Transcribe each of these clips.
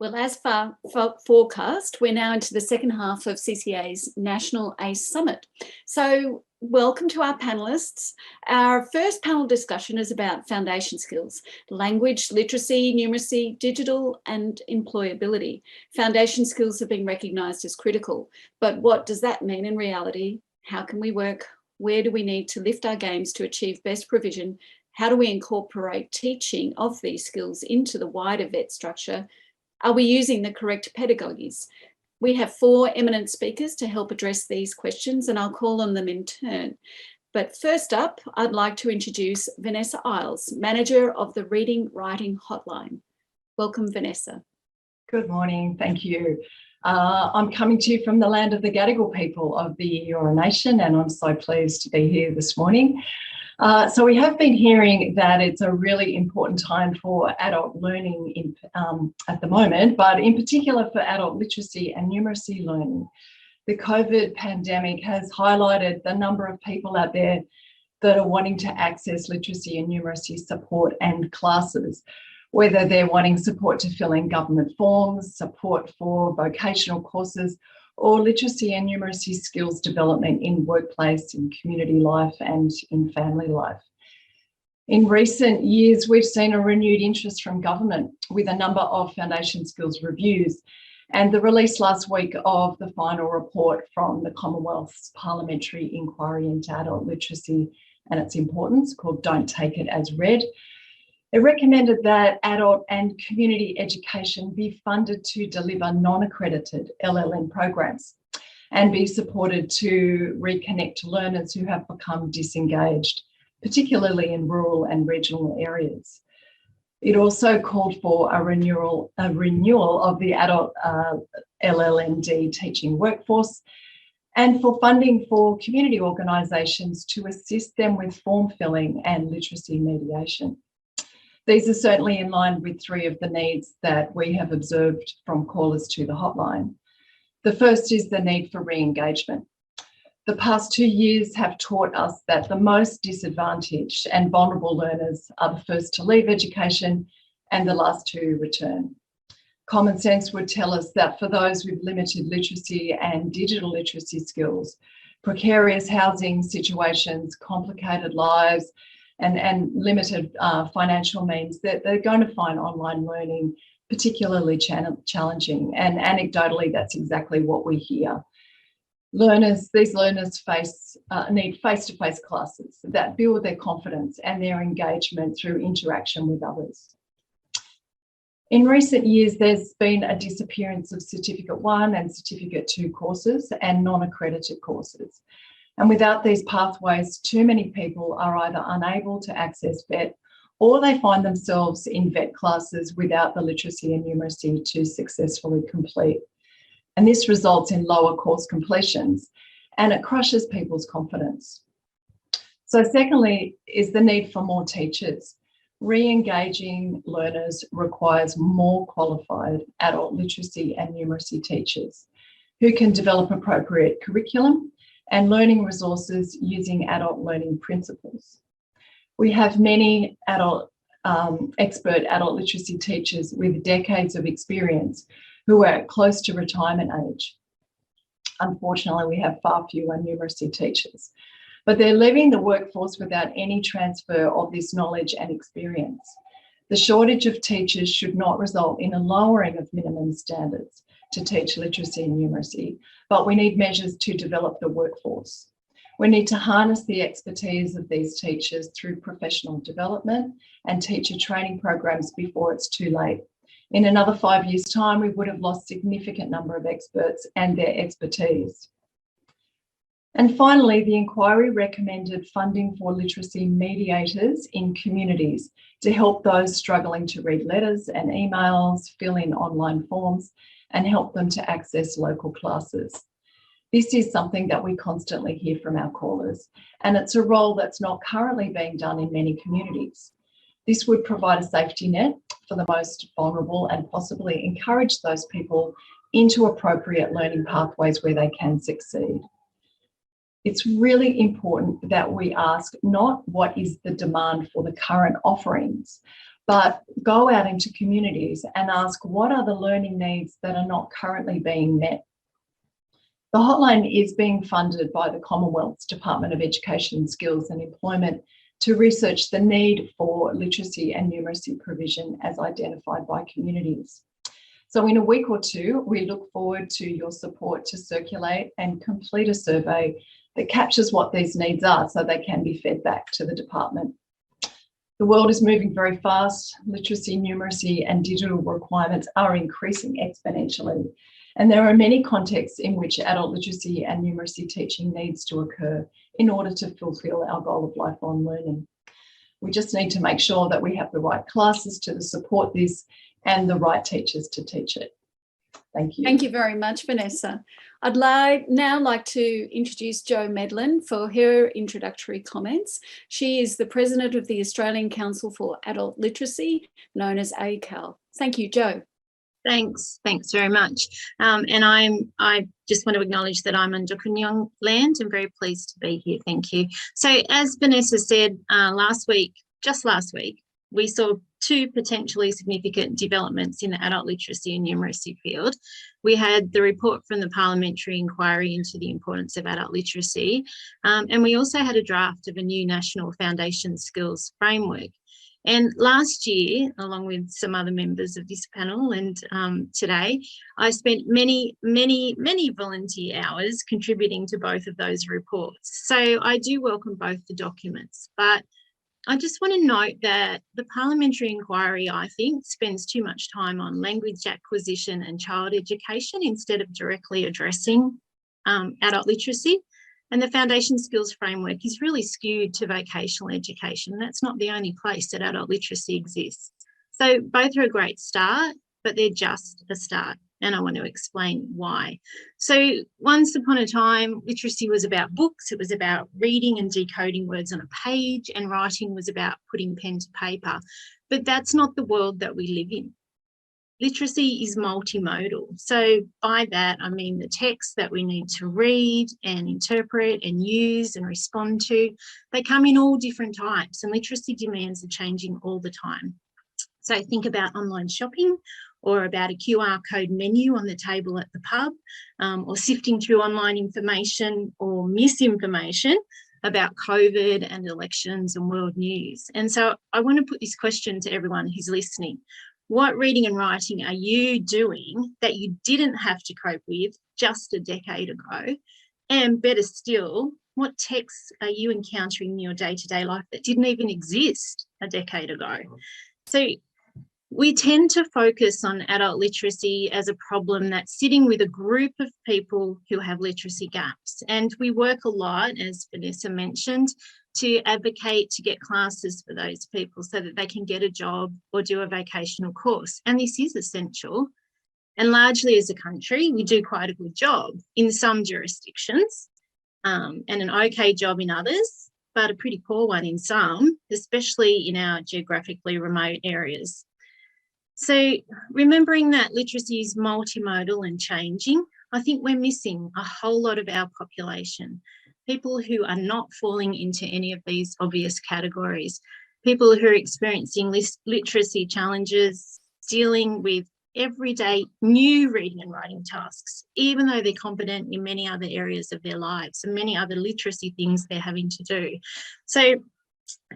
Well, as forecast, we're now into the second half of CCA's National ACE Summit. So welcome to our panellists. Our first panel discussion is about foundation skills: language, literacy, numeracy, digital and employability. Foundation skills have been recognised as critical, but what does that mean in reality? How can we work? Where do we need to lift our games to achieve best provision? How do we incorporate teaching of these skills into the wider VET structure? Are we using the correct pedagogies? We have four eminent speakers to help address these questions, and I'll call on them in turn. But first up, I'd like to introduce Vanessa Iles, Manager of the Reading Writing Hotline. Welcome, Vanessa. Good morning, thank you. I'm coming to you from the land of the Gadigal people of the Eora Nation, and I'm so pleased to be here this morning. So we have been hearing that it's a really important time for adult learning at the moment, but in particular for adult literacy and numeracy learning. The COVID pandemic has highlighted the number of people out there that are wanting to access literacy and numeracy support and classes, whether they're wanting support to fill in government forms, support for vocational courses, or literacy and numeracy skills development in workplace, in community life and in family life. In recent years, we've seen a renewed interest from government with a number of foundation skills reviews and the release last week of the final report from the Commonwealth's Parliamentary Inquiry into Adult Literacy and its importance, called Don't Take It as Read. It recommended that adult and community education be funded to deliver non-accredited LLM programs and be supported to reconnect learners who have become disengaged, particularly in rural and regional areas. It also called for a renewal of the adult LLMD teaching workforce and for funding for community organisations to assist them with form filling and literacy mediation. These are certainly in line with three of the needs that we have observed from callers to the hotline. The first is the need for re-engagement. The past 2 years have taught us that the most disadvantaged and vulnerable learners are the first to leave education and the last to return. Common sense would tell us that for those with limited literacy and digital literacy skills, precarious housing situations, complicated lives, and limited financial means, that they're going to find online learning particularly challenging. And anecdotally, that's exactly what we hear. These learners need face-to-face classes that build their confidence and their engagement through interaction with others. In recent years, there's been a disappearance of Certificate 1 and Certificate 2 courses and non-accredited courses. And without these pathways, too many people are either unable to access VET or they find themselves in VET classes without the literacy and numeracy to successfully complete. And this results in lower course completions and it crushes people's confidence. So secondly is the need for more teachers. Re-engaging learners requires more qualified adult literacy and numeracy teachers who can develop appropriate curriculum and learning resources using adult learning principles. We have many expert adult literacy teachers with decades of experience who are close to retirement age. Unfortunately, we have far fewer numeracy teachers, but they're leaving the workforce without any transfer of this knowledge and experience. The shortage of teachers should not result in a lowering of minimum standards to teach literacy and numeracy, but we need measures to develop the workforce. We need to harness the expertise of these teachers through professional development and teacher training programs before it's too late. In another 5 years' time, we would have lost a significant number of experts and their expertise. And finally, the inquiry recommended funding for literacy mediators in communities to help those struggling to read letters and emails, fill in online forms, and help them to access local classes. This is something that we constantly hear from our callers, and it's a role that's not currently being done in many communities. This would provide a safety net for the most vulnerable and possibly encourage those people into appropriate learning pathways where they can succeed. It's really important that we ask not what is the demand for the current offerings, but go out into communities and ask what are the learning needs that are not currently being met. The hotline is being funded by the Commonwealth's Department of Education, Skills and Employment to research the need for literacy and numeracy provision as identified by communities. So in a week or two, we look forward to your support to circulate and complete a survey that captures what these needs are so they can be fed back to the department. The world is moving very fast. Literacy, numeracy and digital requirements are increasing exponentially. And there are many contexts in which adult literacy and numeracy teaching needs to occur in order to fulfil our goal of lifelong learning. We just need to make sure that we have the right classes to support this and the right teachers to teach it. Thank you. Thank you very much, Vanessa. I'd now like to introduce Jo Medlin for her introductory comments. She is the President of the Australian Council for Adult Literacy, known as ACAL. Thank you, Jo. Thanks very much. And I just want to acknowledge that I'm on Dukunyong land and very pleased to be here. Thank you. So as Vanessa said, just last week, we saw two potentially significant developments in the adult literacy and numeracy field. We had the report from the parliamentary inquiry into the importance of adult literacy, and we also had a draft of a new national foundation skills framework. And last year, along with some other members of this panel and today, I spent many volunteer hours contributing to both of those reports. So I do welcome both the documents, but I just want to note that the parliamentary inquiry, I think, spends too much time on language acquisition and child education instead of directly addressing adult literacy. And the foundation skills framework is really skewed to vocational education. That's not the only place that adult literacy exists. So both are a great start, but they're just a start. And I want to explain why. So once upon a time, literacy was about books. It was about reading and decoding words on a page, and writing was about putting pen to paper. But that's not the world that we live in. Literacy is multimodal. So by that, I mean the texts that we need to read and interpret and use and respond to, they come in all different types, and literacy demands are changing all the time. So think about online shopping, or about a QR code menu on the table at the pub, or sifting through online information or misinformation about COVID and elections and world news. And so I want to put this question to everyone who's listening. What reading and writing are you doing that you didn't have to cope with just a decade ago? And better still, what texts are you encountering in your day-to-day life that didn't even exist a decade ago? So we tend to focus on adult literacy as a problem that's sitting with a group of people who have literacy gaps. And we work a lot, as Vanessa mentioned, to advocate to get classes for those people so that they can get a job or do a vocational course. And this is essential. And largely as a country, we do quite a good job in some jurisdictions, and an okay job in others, but a pretty poor one in some, especially in our geographically remote areas. So remembering that literacy is multimodal and changing, I think we're missing a whole lot of our population. People who are not falling into any of these obvious categories, people who are experiencing literacy challenges, dealing with everyday new reading and writing tasks, even though they're competent in many other areas of their lives and many other literacy things they're having to do. So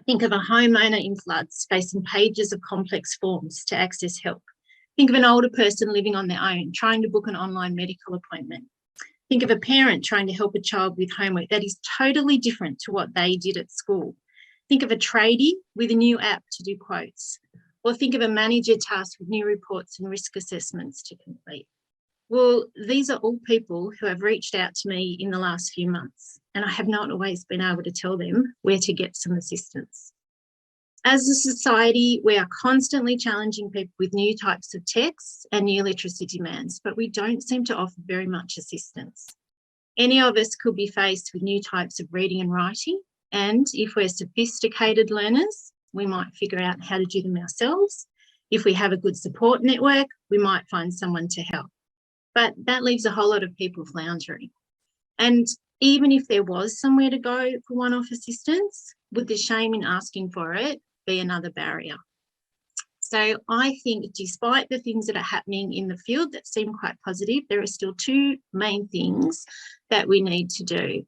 think of a homeowner in floods facing pages of complex forms to access help. Think of an older person living on their own, trying to book an online medical appointment. Think of a parent trying to help a child with homework that is totally different to what they did at school. Think of a tradie with a new app to do quotes. Or think of a manager tasked with new reports and risk assessments to complete. Well, these are all people who have reached out to me in the last few months, and I have not always been able to tell them where to get some assistance. As a society, we are constantly challenging people with new types of texts and new literacy demands, but we don't seem to offer very much assistance. Any of us could be faced with new types of reading and writing, and if we're sophisticated learners, we might figure out how to do them ourselves. If we have a good support network, we might find someone to help. But that leaves a whole lot of people floundering. And even if there was somewhere to go for one-off assistance, would the shame in asking for it be another barrier? So I think despite the things that are happening in the field that seem quite positive, there are still two main things that we need to do.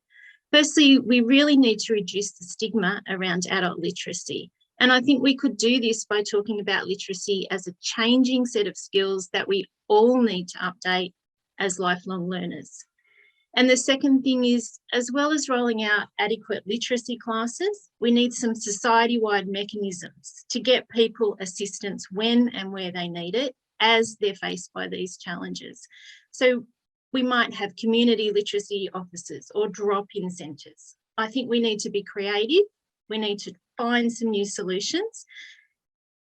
Firstly, we really need to reduce the stigma around adult literacy. And I think we could do this by talking about literacy as a changing set of skills that we all need to update as lifelong learners. And the second thing is, as well as rolling out adequate literacy classes, we need some society-wide mechanisms to get people assistance when and where they need it as they're faced by these challenges. So we might have community literacy officers or drop-in centres. I think we need to be creative. We need to find some new solutions.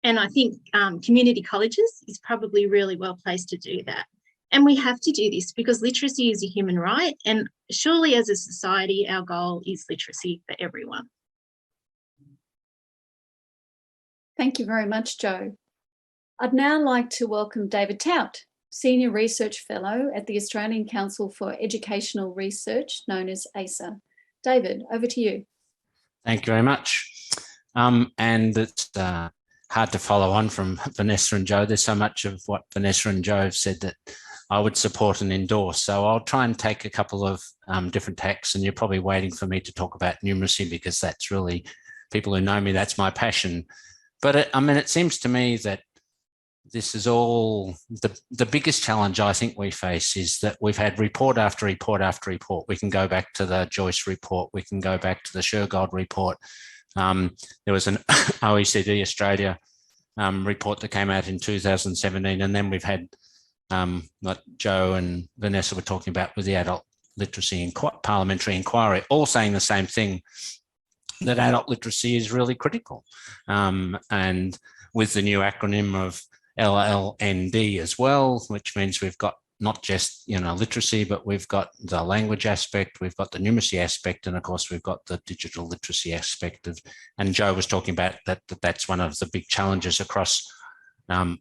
And I think community colleges is probably really well placed to do that. And we have to do this because literacy is a human right. And surely as a society, our goal is literacy for everyone. Thank you very much, Jo. I'd now like to welcome David Tout, Senior Research Fellow at the Australian Council for Educational Research, known as ACER. David, over to you. Thank you very much. And it's hard to follow on from Vanessa and Jo. There's so much of what Vanessa and Jo have said that I would support and endorse. So I'll try and take a couple of different tacks, and you're probably waiting for me to talk about numeracy because that's really, people who know me, that's my passion. But it seems to me that this is all, the biggest challenge I think we face is that we've had report after report after report. We can go back to the Joyce report. We can go back to the Shergold report. There was an OECD Australia report that came out in 2017, and then we've had like Jo and Vanessa were talking about with the adult literacy parliamentary inquiry, all saying the same thing, that adult literacy is really critical. And with the new acronym of LLND as well, which means we've got not just, literacy, but we've got the language aspect, we've got the numeracy aspect, and of course we've got the digital literacy aspect of, and Jo was talking about that's one of the big challenges across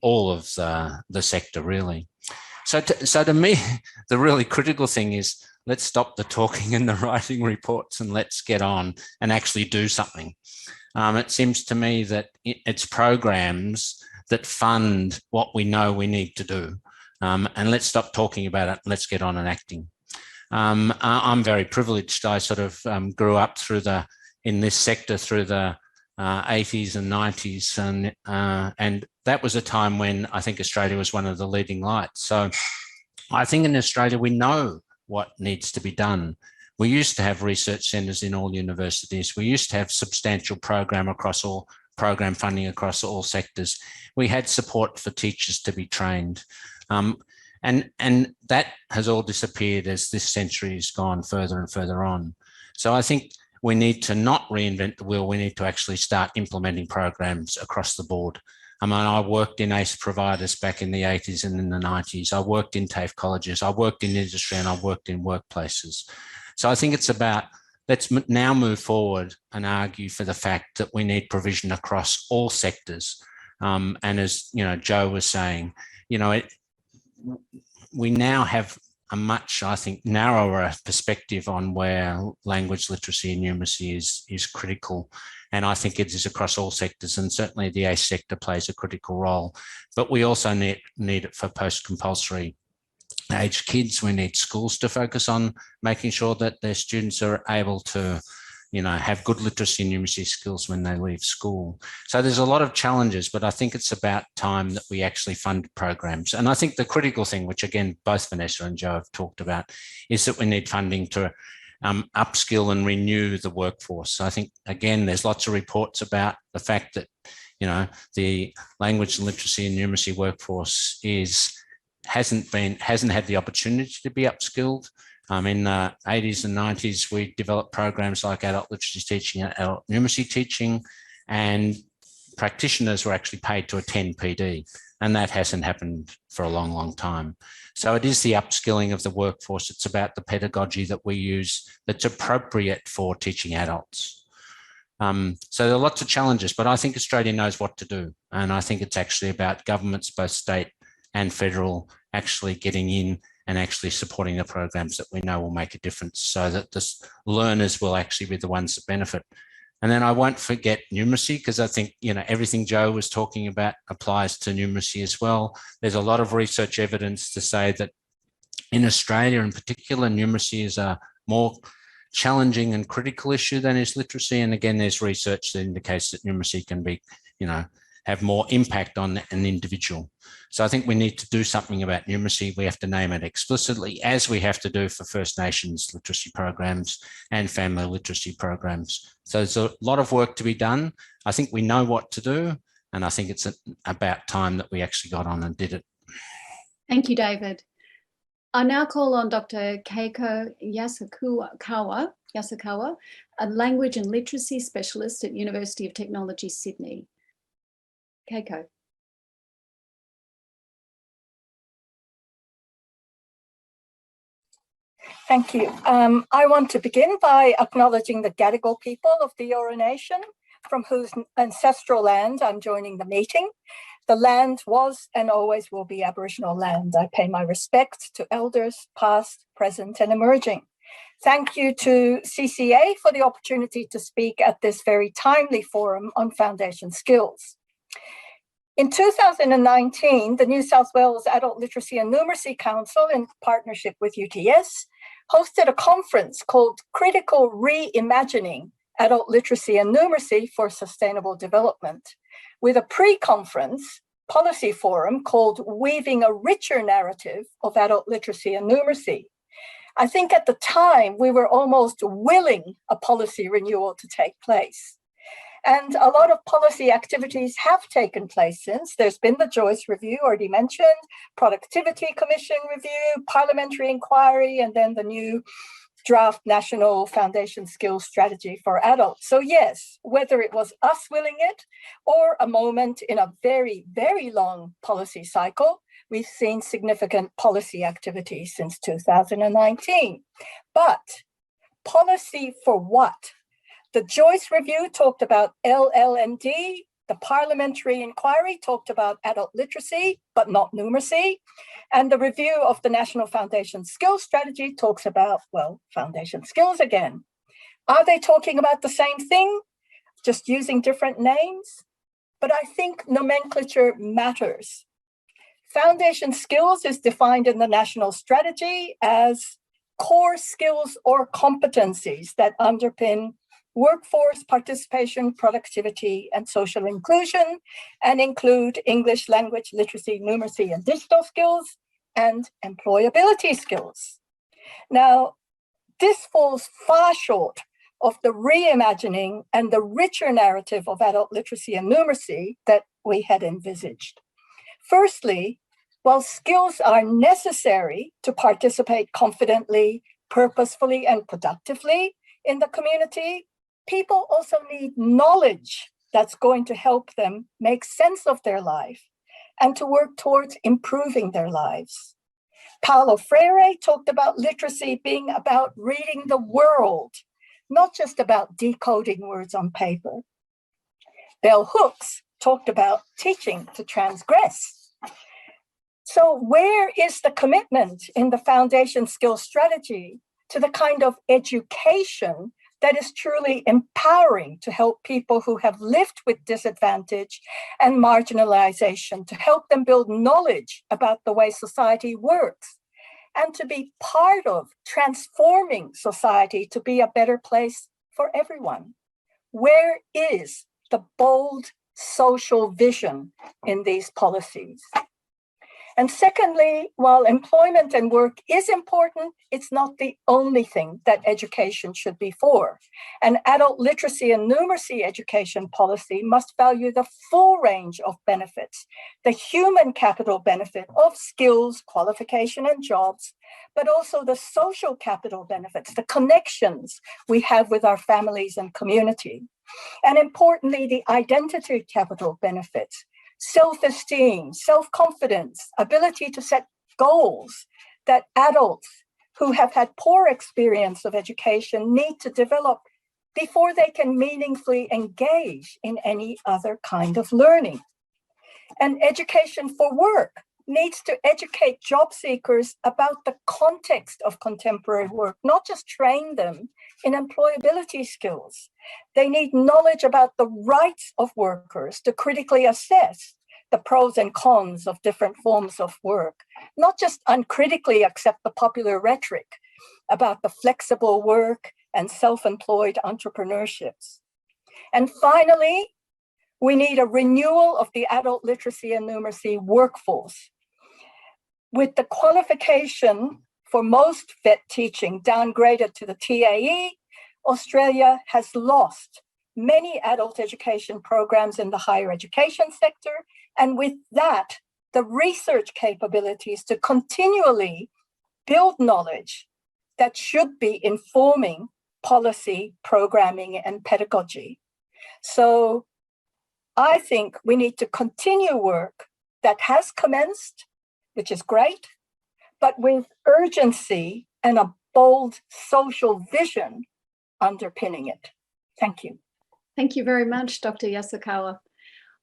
all of the sector really. So to me, the really critical thing is let's stop the talking and the writing reports and let's get on and actually do something. It seems to me that it's programs that fund what we know we need to do. And let's stop talking about it. Let's get on and acting. I'm very privileged. I sort of grew up in this sector through the 80s and 90s, and that was a time when I think Australia was one of the leading lights. So I think in Australia we know what needs to be done. We used to have research centres in all universities. We used to have substantial program funding across all sectors. We had support for teachers to be trained. And that has all disappeared as this century has gone further and further on. So I think we need to not reinvent the wheel. We need to actually start implementing programs across the board. I worked in ACER providers back in the 80s and in the 90s. I worked in TAFE colleges. I worked in industry and I worked in workplaces. So I think it's about, let's now move forward and argue for the fact that we need provision across all sectors. And as Jo was saying, we now have a much, I think, narrower perspective on where language literacy and numeracy is critical. And I think it is across all sectors, and certainly the ACE sector plays a critical role. But we also need it for post-compulsory aged kids. We need schools to focus on making sure that their students are able to have good literacy and numeracy skills when they leave school. So there's a lot of challenges, but I think it's about time that we actually fund programs. And I think the critical thing, which again, both Vanessa and Jo have talked about, is that we need funding to upskill and renew the workforce. So I think, again, there's lots of reports about the fact that, the language and literacy and numeracy workforce hasn't had the opportunity to be upskilled. In the 80s and 90s, we developed programs like adult literacy teaching and adult numeracy teaching, and practitioners were actually paid to attend PD, and that hasn't happened for a long, long time. So it is the upskilling of the workforce. It's about the pedagogy that we use that's appropriate for teaching adults. So there are lots of challenges, but I think Australia knows what to do. And I think it's actually about governments, both state and federal, actually getting in and actually supporting the programs that we know will make a difference, so that the learners will actually be the ones that benefit. And then I won't forget numeracy, because I think, you know, everything Joe was talking about applies to numeracy as well. There's a lot of research evidence to say that in Australia in particular, numeracy is a more challenging and critical issue than is literacy. And again, there's research that indicates that numeracy can be, you know, have more impact on an individual. So I think we need to do something about numeracy. We have to name it explicitly, as we have to do for First Nations literacy programs and family literacy programs. So there's a lot of work to be done. I think we know what to do, and I think it's about time that we actually got on and did it. Thank you, David. I now call on Dr. Keiko Yasukawa, a language and literacy specialist at University of Technology, Sydney. Keiko. Thank you. I want to begin by acknowledging the Gadigal people of the Eora Nation, from whose ancestral land I'm joining the meeting. The land was and always will be Aboriginal land. I pay my respects to elders, past, present, and emerging. Thank you to CCA for the opportunity to speak at this very timely forum on foundation skills. In 2019, the New South Wales Adult Literacy and Numeracy Council, in partnership with UTS, hosted a conference called Critical Reimagining Adult Literacy and Numeracy for Sustainable Development, with a pre-conference policy forum called Weaving a Richer Narrative of Adult Literacy and Numeracy. I think at the time we were almost willing a policy renewal to take place. And a lot of policy activities have taken place since. There's been the Joyce Review, already mentioned, Productivity Commission Review, Parliamentary Inquiry, and then the new draft National Foundation Skills Strategy for Adults. So yes, whether it was us willing it or a moment in a very, very long policy cycle, we've seen significant policy activity since 2019. But policy for what? The Joyce Review talked about LLND, the Parliamentary Inquiry talked about adult literacy, but not numeracy, and the review of the National Foundation Skills Strategy talks about, well, foundation skills again. Are they talking about the same thing, just using different names? But I think nomenclature matters. Foundation skills is defined in the National Strategy as core skills or competencies that underpin workforce participation, productivity, and social inclusion, and include English language, literacy, numeracy, and digital skills, and employability skills. Now, this falls far short of the reimagining and the richer narrative of adult literacy and numeracy that we had envisaged. Firstly, while skills are necessary to participate confidently, purposefully, and productively in the community, people also need knowledge that's going to help them make sense of their life and to work towards improving their lives. Paulo Freire talked about literacy being about reading the world, not just about decoding words on paper. Bell Hooks talked about teaching to transgress. So where is the commitment in the Foundation Skills Strategy to the kind of education that is truly empowering to help people who have lived with disadvantage and marginalization, to help them build knowledge about the way society works, and to be part of transforming society to be a better place for everyone? Where is the bold social vision in these policies? And secondly, while employment and work is important, it's not the only thing that education should be for. An adult literacy and numeracy education policy must value the full range of benefits, the human capital benefit of skills, qualification, and jobs, but also the social capital benefits, the connections we have with our families and community. And importantly, the identity capital benefits, self-esteem, self-confidence, ability to set goals that adults who have had poor experience of education need to develop before they can meaningfully engage in any other kind of learning. And education for work needs to educate job seekers about the context of contemporary work, not just train them in employability skills. They need knowledge about the rights of workers to critically assess the pros and cons of different forms of work, not just uncritically accept the popular rhetoric about the flexible work and self-employed entrepreneurships. And finally, we need a renewal of the adult literacy and numeracy workforce. With the qualification for most VET teaching downgraded to the TAE, Australia has lost many adult education programs in the higher education sector, and with that, the research capabilities to continually build knowledge that should be informing policy, programming, and pedagogy. So I think we need to continue work that has commenced, which is great, but with urgency and a bold social vision underpinning it. Thank you. Thank you very much, Dr. Yasukawa.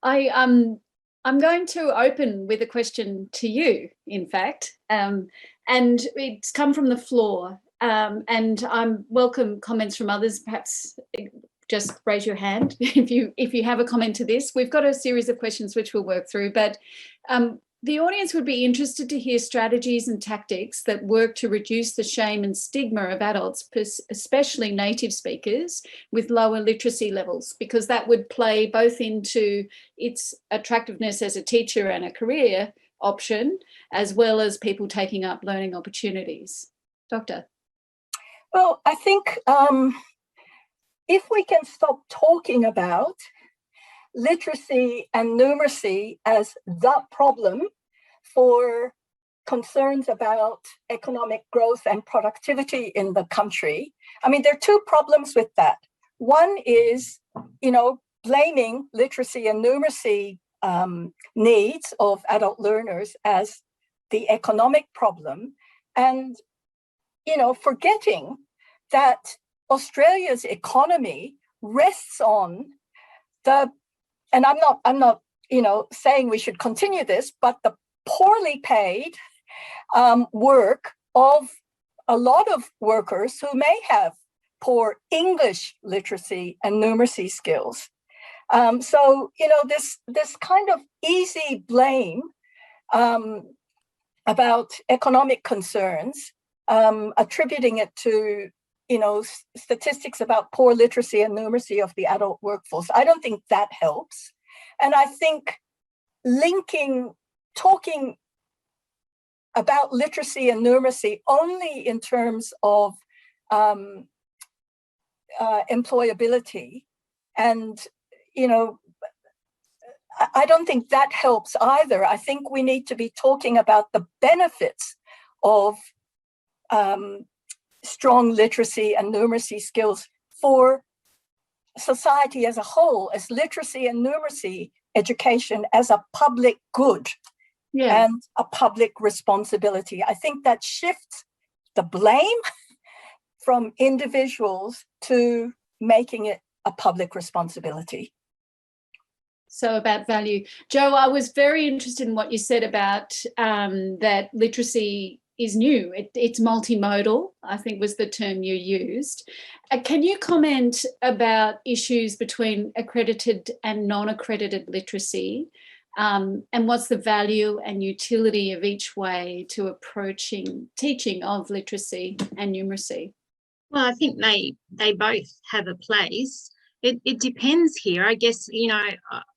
I'm going to open with a question to you, in fact, and it's come from the floor, and I'm welcome comments from others. Perhaps just raise your hand if you have a comment to this. We've got a series of questions which we'll work through, but the audience would be interested to hear strategies and tactics that work to reduce the shame and stigma of adults, especially native speakers with lower literacy levels, because that would play both into its attractiveness as a teacher and a career option, as well as people taking up learning opportunities. Doctor? Well, I think if we can stop talking about literacy and numeracy as the problem for concerns about economic growth and productivity in the country. I mean, there are two problems with that. One is, blaming literacy and numeracy needs of adult learners as the economic problem, and, forgetting that Australia's economy rests on and I'm not, saying we should continue this, but the poorly paid work of a lot of workers who may have poor English literacy and numeracy skills. So, this kind of easy blame about economic concerns, attributing it to statistics about poor literacy and numeracy of the adult workforce. I don't think that helps. And I think talking about literacy and numeracy only in terms of employability, and, I don't think that helps either. I think we need to be talking about the benefits of strong literacy and numeracy skills for society as a whole, as literacy and numeracy education as a public good and a public responsibility. I think that shifts the blame from individuals to making it a public responsibility. So about value. Jo, I was very interested in what you said about that literacy is new. It's multimodal, I think was the term you used. Can you comment about issues between accredited and non-accredited literacy, and what's the value and utility of each way to approaching teaching of literacy and numeracy? Well, I think they both have a place. It depends here. I guess,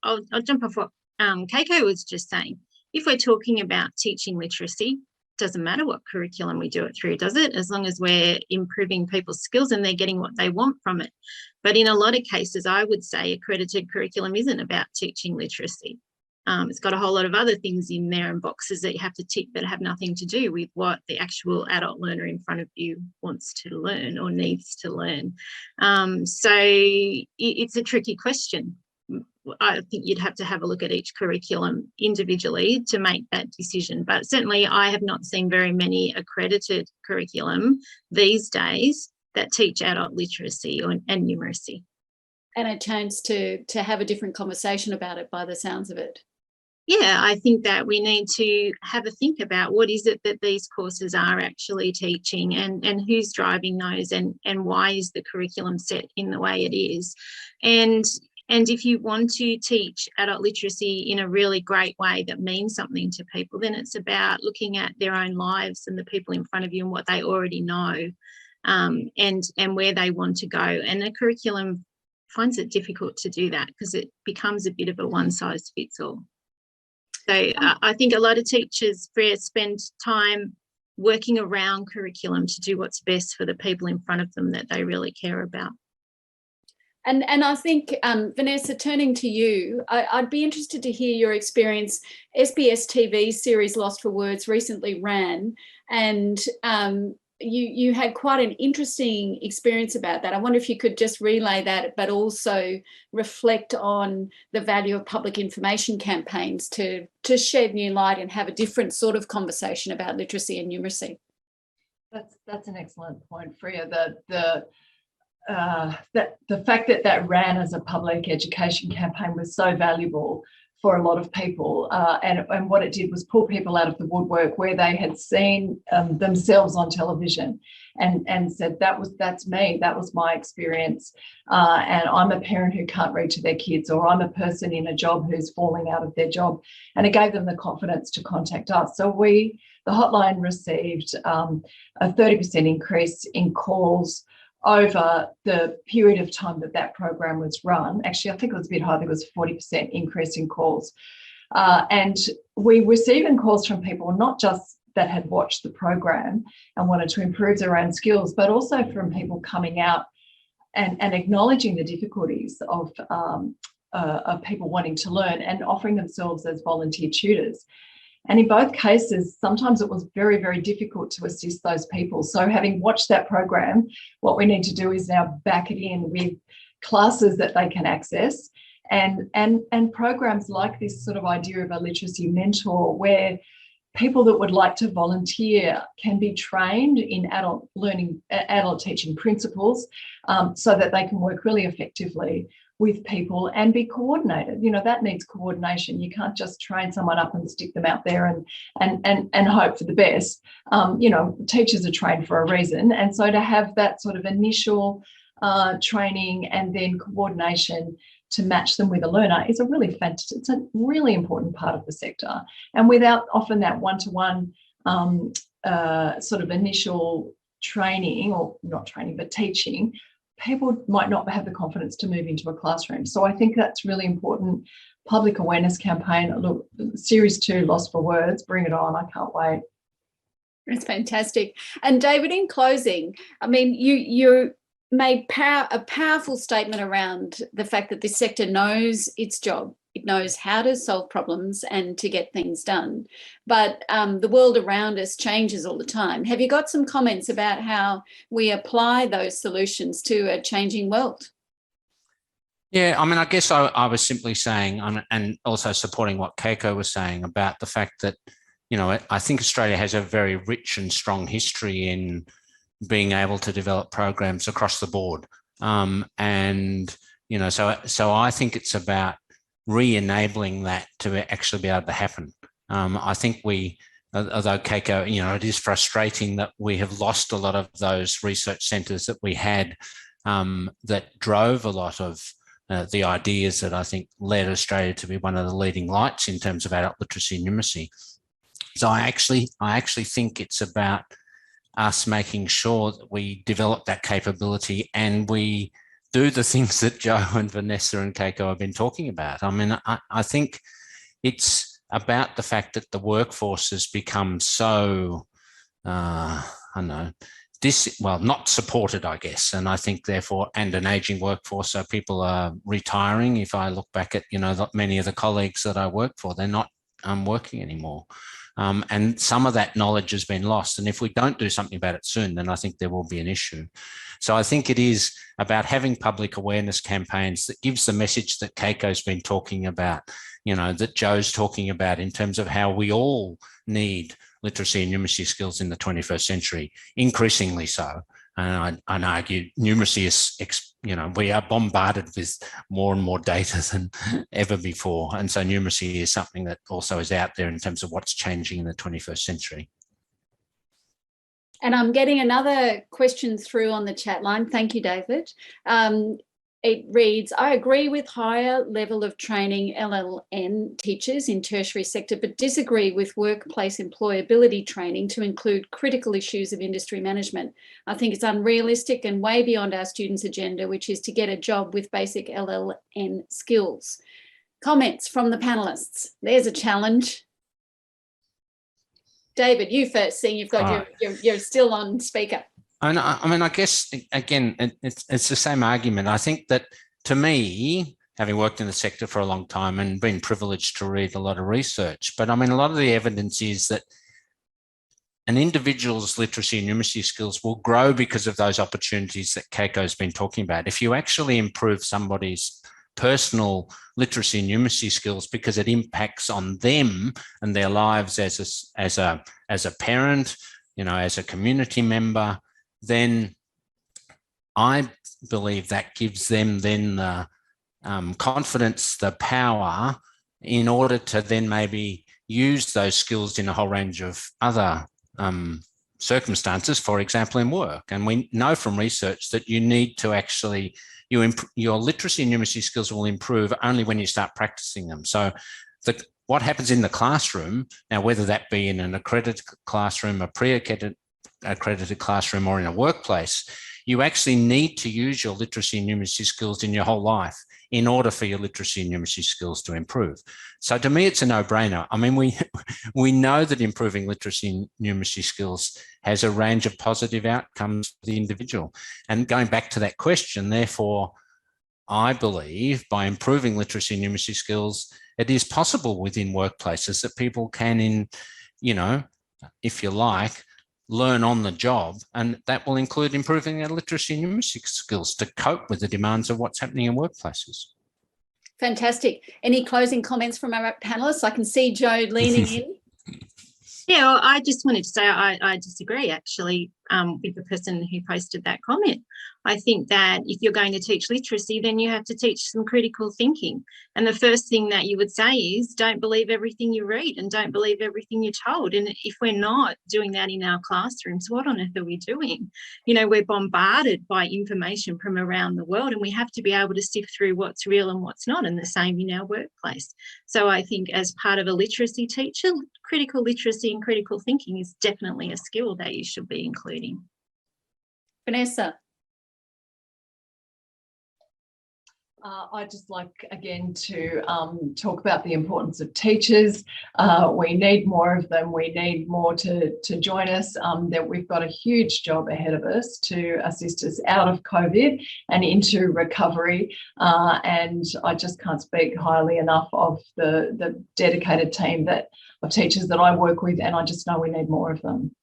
I'll jump off what Keiko was just saying. If we're talking about teaching literacy, doesn't matter what curriculum we do it through, does it? As long as we're improving people's skills and they're getting what they want from it. But in a lot of cases, I would say accredited curriculum isn't about teaching literacy. It's got a whole lot of other things in there and boxes that you have to tick that have nothing to do with what the actual adult learner in front of you wants to learn or needs to learn. So it's a tricky question. I think you'd have to have a look at each curriculum individually to make that decision. But certainly I have not seen very many accredited curriculum these days that teach adult literacy and numeracy. And a chance to have a different conversation about it by the sounds of it. Yeah, I think that we need to have a think about what is it that these courses are actually teaching, and who's driving those, and why is the curriculum set in the way it is. And if you want to teach adult literacy in a really great way that means something to people, then it's about looking at their own lives and the people in front of you and what they already know, and where they want to go. And the curriculum finds it difficult to do that because it becomes a bit of a one-size-fits-all. So I think a lot of teachers, Frier, spend time working around curriculum to do what's best for the people in front of them that they really care about. And I think, Vanessa, turning to you, I'd be interested to hear your experience. SBS TV series Lost for Words recently ran, and you had quite an interesting experience about that. I wonder if you could just relay that, but also reflect on the value of public information campaigns to shed new light and have a different sort of conversation about literacy and numeracy. That's an excellent point, Frier. The fact that ran as a public education campaign was so valuable for a lot of people, and what it did was pull people out of the woodwork where they had seen themselves on television and said, that's me, that was my experience, and I'm a parent who can't read to their kids, or I'm a person in a job who's falling out of their job, and it gave them the confidence to contact us. So the hotline received a 30% increase in calls over the period of time that program was run. Actually, I think it was a bit higher. There was a 40% increase in calls. And we were receiving calls from people not just that had watched the program and wanted to improve their own skills, but also from people coming out and acknowledging the difficulties of people wanting to learn and offering themselves as volunteer tutors. And in both cases, sometimes it was very, very difficult to assist those people. So having watched that program, what we need to do is now back it in with classes that they can access and programs like this sort of idea of a literacy mentor, where people that would like to volunteer can be trained in adult teaching principles, so that they can work really effectively with people and be coordinated. You know, that needs coordination. You can't just train someone up and stick them out there and hope for the best. You know, teachers are trained for a reason. And so to have that sort of initial training and then coordination to match them with a learner is it's a really important part of the sector. And without often that one-to-one sort of initial training, or not training, but teaching, people might not have the confidence to move into a classroom. So I think that's really important. Public awareness campaign. Look, series 2, Lost for Words, bring it on. I can't wait. It's fantastic. And David, in closing, I mean, you made a powerful statement around the fact that this sector knows its job. It knows how to solve problems and to get things done. But the world around us changes all the time. Have you got some comments about how we apply those solutions to a changing world? Yeah, I mean, I guess I was simply saying, and also supporting what Keiko was saying about the fact that, you know, I think Australia has a very rich and strong history in being able to develop programs across the board. And, you know, so I think it's about re-enabling that to actually be able to happen. I think although Keiko, you know, it is frustrating that we have lost a lot of those research centres that we had that drove a lot of the ideas that I think led Australia to be one of the leading lights in terms of adult literacy and numeracy. So I actually think it's about us making sure that we develop that capability and we do the things that Joe and Vanessa and Keiko have been talking about. I mean, I think it's about the fact that the workforce has become so, I don't know, not supported, I guess. And I think therefore, and an aging workforce, so people are retiring. If I look back at, you know, many of the colleagues that I work for, they're not working anymore. And some of that knowledge has been lost. And if we don't do something about it soon, then I think there will be an issue. So I think it is about having public awareness campaigns that gives the message that Keiko's been talking about, you know, that Joe's talking about in terms of how we all need literacy and numeracy skills in the 21st century, increasingly so. And I'd argue numeracy is, we are bombarded with more and more data than ever before. And so numeracy is something that also is out there in terms of what's changing in the 21st century. And I'm getting another question through on the chat line. Thank you, David. It reads, I agree with higher level of training LLN teachers in tertiary sector, but disagree with workplace employability training to include critical issues of industry management. I think it's unrealistic and way beyond our students' agenda, which is to get a job with basic LLN skills. Comments from the panelists. There's a challenge. David, you first, seeing you've got you're still on speaker. I mean, I guess, again, it's the same argument. I think that, to me, having worked in the sector for a long time and been privileged to read a lot of research, but I mean, a lot of the evidence is that an individual's literacy and numeracy skills will grow because of those opportunities that Keiko's been talking about. If you actually improve somebody's personal literacy and numeracy skills because it impacts on them and their lives as a parent, as a community member, then I believe that gives them then the confidence, the power, in order to then maybe use those skills in a whole range of other circumstances, for example, in work. And we know from research that you need to actually, your literacy and numeracy skills will improve only when you start practicing them. So what happens in the classroom, now whether that be in an accredited classroom, a pre-accredited classroom, or in a workplace, you actually need to use your literacy and numeracy skills in your whole life in order for your literacy and numeracy skills to improve. So to me, it's a no-brainer. I mean, we know that improving literacy and numeracy skills has a range of positive outcomes for the individual. And going back to that question, therefore, I believe by improving literacy and numeracy skills, it is possible within workplaces that people can, if you like, learn on the job, and that will include improving their literacy and numeracy skills to cope with the demands of what's happening in workplaces. Fantastic. Any closing comments from our panelists? I can see Joe leaning in. Yeah, well, I just wanted to say I disagree actually with the person who posted that comment. I think that if you're going to teach literacy, then you have to teach some critical thinking. And the first thing that you would say is don't believe everything you read and don't believe everything you're told. And if we're not doing that in our classrooms, what on earth are we doing? We're bombarded by information from around the world, and we have to be able to sift through what's real and what's not, and the same in our workplace. So I think as part of a literacy teacher, critical literacy and critical thinking is definitely a skill that you should be including. Vanessa. I'd just like, again, to talk about the importance of teachers. We need more of them. We need more to join us. That we've got a huge job ahead of us to assist us out of COVID and into recovery. And I just can't speak highly enough of the dedicated team of teachers that I work with, and I just know we need more of them.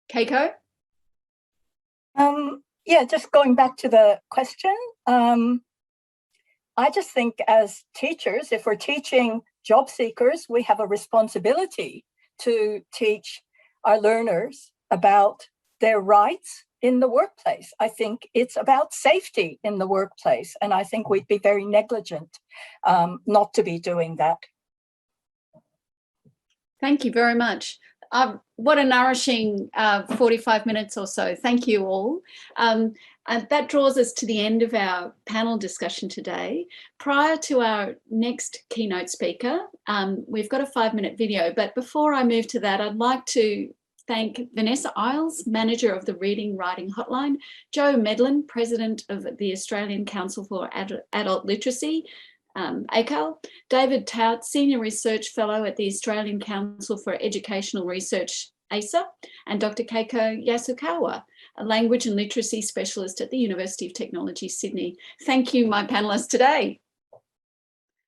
Keiko? Yeah, just going back to the question. I just think as teachers, if we're teaching job seekers, we have a responsibility to teach our learners about their rights in the workplace. I think it's about safety in the workplace, and I think we'd be very negligent not to be doing that. Thank you very much. What a nourishing 45 minutes or so. Thank you all. And that draws us to the end of our panel discussion today. Prior to our next keynote speaker, we've got a 5-minute video, but before I move to that, I'd like to thank Vanessa Iles, Manager of the Reading Writing Hotline, Joe Medlin, President of the Australian Council for Adult Literacy, ACAL, David Tout, Senior Research Fellow at the Australian Council for Educational Research, ACER, and Dr. Keiko Yasukawa, a Language and Literacy Specialist at the University of Technology, Sydney. Thank you, my panellists today.